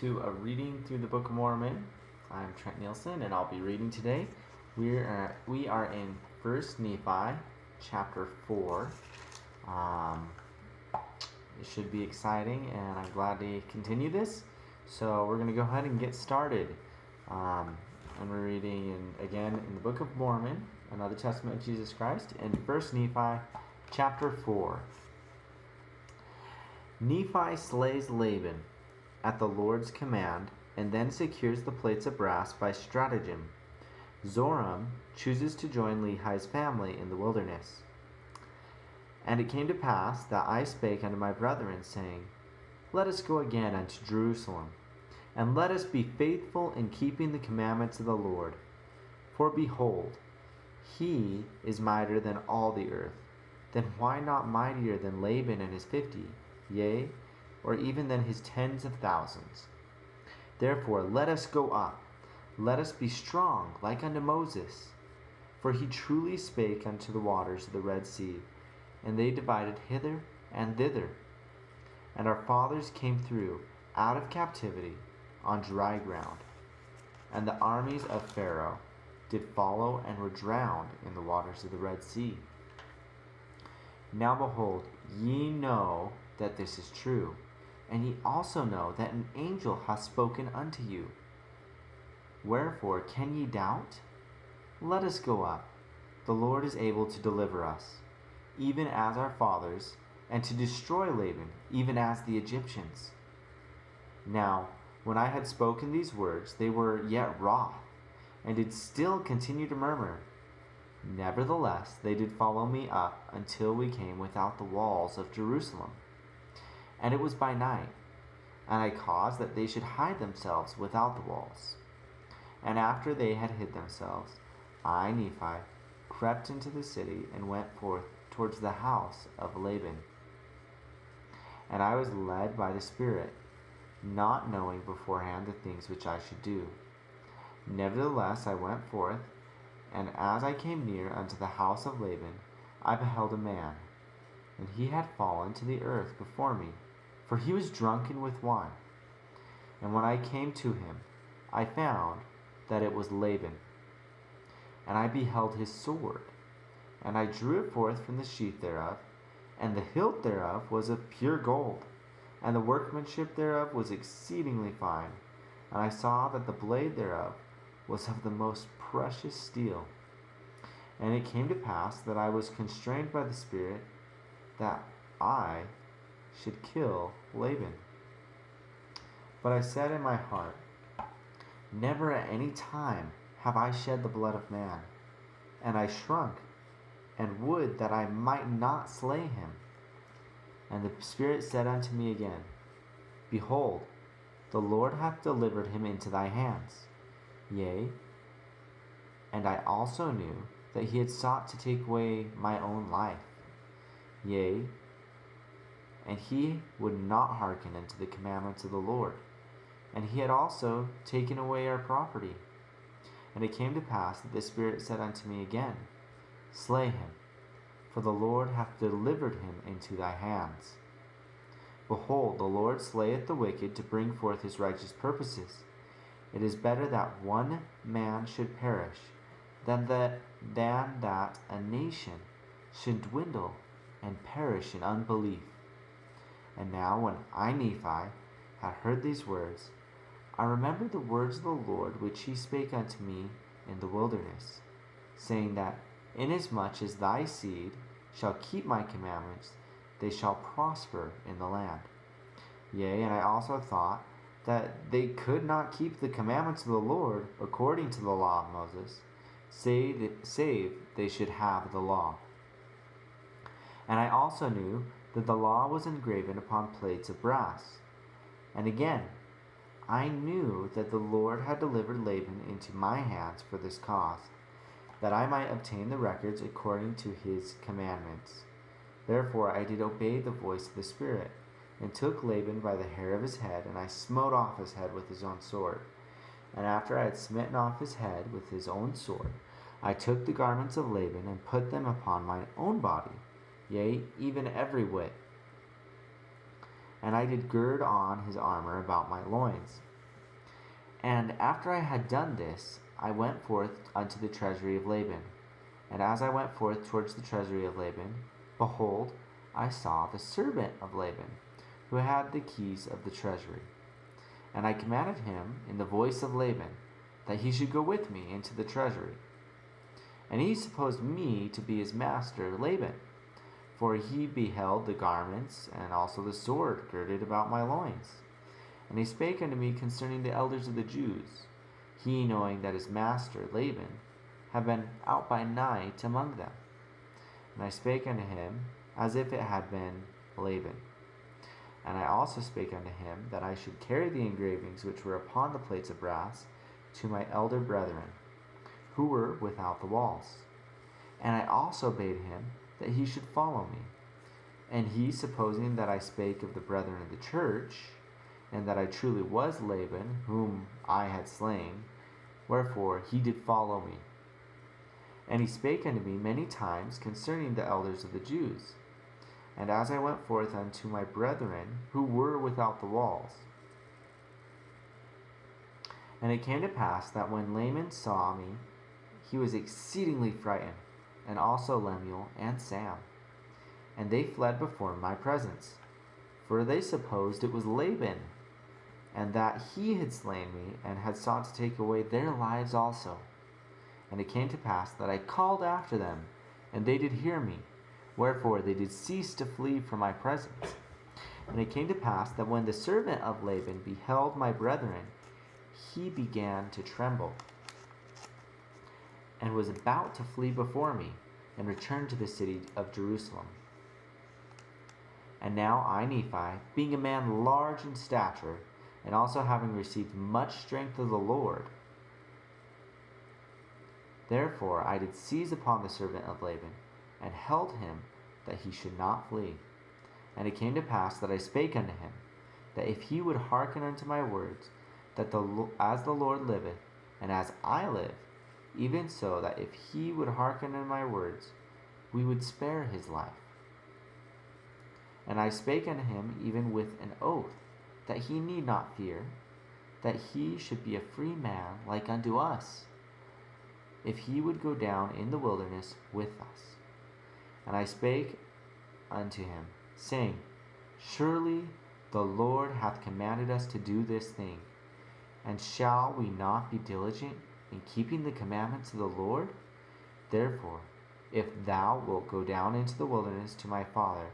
to a reading through the Book of Mormon. I'm Trent Nielson, and I'll be reading today. We are in 1 Nephi, chapter 4. It should be exciting, and I'm glad to continue this. So we're going to go ahead and get started. And we're reading again in the Book of Mormon, another testament of Jesus Christ, in 1 Nephi, chapter 4. Nephi slays Laban at the Lord's command, and then secures the plates of brass by stratagem. Zoram chooses to join Lehi's family in the wilderness. And it came to pass that I spake unto my brethren, saying, Let us go again unto Jerusalem, and let us be faithful in keeping the commandments of the Lord. For behold, he is mightier than all the earth. Then why not mightier than Laban and his 50, yea, or even than his tens of thousands? Therefore let us go up, let us be strong like unto Moses. For he truly spake unto the waters of the Red Sea, and they divided hither and thither. And our fathers came through out of captivity on dry ground. And the armies of Pharaoh did follow and were drowned in the waters of the Red Sea. Now behold, ye know that this is true, and ye also know that an angel hath spoken unto you. Wherefore can ye doubt? Let us go up. The Lord is able to deliver us, even as our fathers, and to destroy Laban, even as the Egyptians. Now, when I had spoken these words, they were yet wroth, and did still continue to murmur. Nevertheless, they did follow me up until we came without the walls of Jerusalem. And it was by night, and I caused that they should hide themselves without the walls. And after they had hid themselves, I, Nephi, crept into the city and went forth towards the house of Laban. And I was led by the Spirit, not knowing beforehand the things which I should do. Nevertheless I went forth, and as I came near unto the house of Laban, I beheld a man, and he had fallen to the earth before me, for he was drunken with wine. And when I came to him, I found that it was Laban. And I beheld his sword, and I drew it forth from the sheath thereof, and the hilt thereof was of pure gold, and the workmanship thereof was exceedingly fine. And I saw that the blade thereof was of the most precious steel. And it came to pass that I was constrained by the Spirit that I should kill Laban. But I said in my heart, Never at any time have I shed the blood of man. And I shrunk, and would that I might not slay him. And the Spirit said unto me again, Behold, the Lord hath delivered him into thy hands. Yea, and I also knew that he had sought to take away my own life. Yea, and he would not hearken unto the commandments of the Lord. And he had also taken away our property. And it came to pass that the Spirit said unto me again, Slay him, for the Lord hath delivered him into thy hands. Behold, the Lord slayeth the wicked to bring forth his righteous purposes. It is better that one man should perish than that a nation should dwindle and perish in unbelief. And now when I, Nephi, had heard these words, I remembered the words of the Lord which he spake unto me in the wilderness, saying that, Inasmuch as thy seed shall keep my commandments, they shall prosper in the land. Yea, and I also thought that they could not keep the commandments of the Lord according to the law of Moses, save they should have the law. And I also knew that the law was engraven upon plates of brass. And again, I knew that the Lord had delivered Laban into my hands for this cause, that I might obtain the records according to his commandments. Therefore I did obey the voice of the Spirit, and took Laban by the hair of his head, and I smote off his head with his own sword. And after I had smitten off his head with his own sword, I took the garments of Laban, and put them upon mine own body, yea, even every whit. And I did gird on his armor about my loins, And after I had done this, I went forth unto the treasury of Laban. And as I went forth towards the treasury of Laban, behold, I saw the servant of Laban, who had the keys of the treasury. And I commanded him in the voice of Laban, that he should go with me into the treasury. And he supposed me to be his master Laban, for he beheld the garments and also the sword girded about my loins. And he spake unto me concerning the elders of the Jews, he knowing that his master Laban had been out by night among them. And I spake unto him as if it had been Laban. And I also spake unto him that I should carry the engravings which were upon the plates of brass to my elder brethren, who were without the walls. And I also bade him that he should follow me. And he, supposing that I spake of the brethren of the church, and that I truly was Laban, whom I had slain, wherefore he did follow me. And he spake unto me many times concerning the elders of the Jews. And as I went forth unto my brethren, who were without the walls. And it came to pass that when Laman saw me, he was exceedingly frightened, and also Lemuel and Sam. And they fled before my presence, for they supposed it was Laban, and that he had slain me, and had sought to take away their lives also. And it came to pass that I called after them, and they did hear me, wherefore they did cease to flee from my presence. And it came to pass that when the servant of Laban beheld my brethren, he began to tremble, and was about to flee before me, and return to the city of Jerusalem. And now I, Nephi, being a man large in stature, and also having received much strength of the Lord, therefore I did seize upon the servant of Laban, and held him that he should not flee. And it came to pass that I spake unto him, that if he would hearken unto my words, that as the Lord liveth, and as I live, even so that if he would hearken unto my words, we would spare his life. And I spake unto him even with an oath, that he need not fear, that he should be a free man like unto us, if he would go down in the wilderness with us. And I spake unto him, saying, Surely the Lord hath commanded us to do this thing, and shall we not be diligent in keeping the commandments of the Lord? Therefore, if thou wilt go down into the wilderness to my father,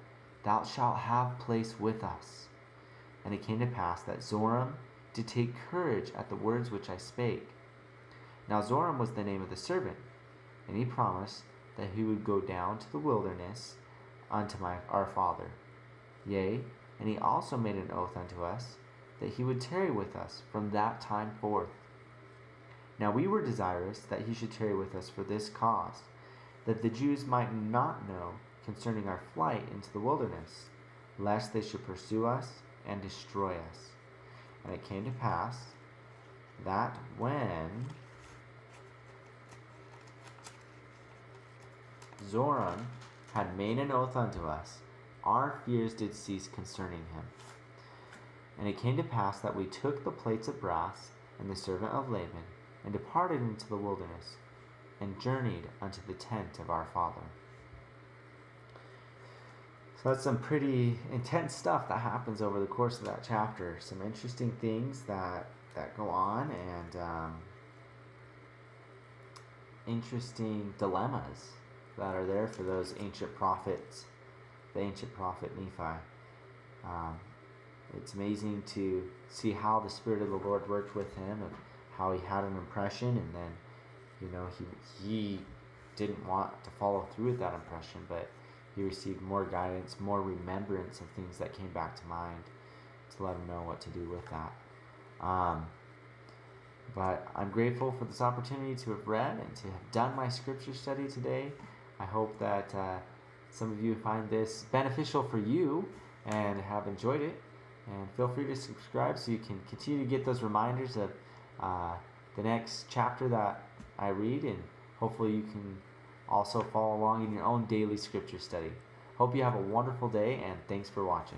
thou shalt have place with us. And it came to pass that Zoram did take courage at the words which I spake. Now Zoram was the name of the servant, and he promised that he would go down to the wilderness unto our father. Yea, and he also made an oath unto us, that he would tarry with us from that time forth. Now we were desirous that he should tarry with us for this cause, that the Jews might not know concerning our flight into the wilderness, lest they should pursue us and destroy us. And it came to pass that when Zoram had made an oath unto us, our fears did cease concerning him. And it came to pass that we took the plates of brass and the servant of Laban, and departed into the wilderness, and journeyed unto the tent of our father. So that's some pretty intense stuff that happens over the course of that chapter. Some interesting things that go on, and interesting dilemmas that are there for those ancient prophets, the ancient prophet Nephi. It's amazing to see how the Spirit of the Lord worked with him, and how he had an impression, and then, he didn't want to follow through with that impression, but he received more guidance, more remembrance of things that came back to mind to let him know what to do with that. But I'm grateful for this opportunity to have read and to have done my scripture study today. I hope that some of you find this beneficial for you and have enjoyed it. And feel free to subscribe so you can continue to get those reminders of the next chapter that I read, and hopefully you can also follow along in your own daily scripture study. Hope you have a wonderful day, and thanks for watching.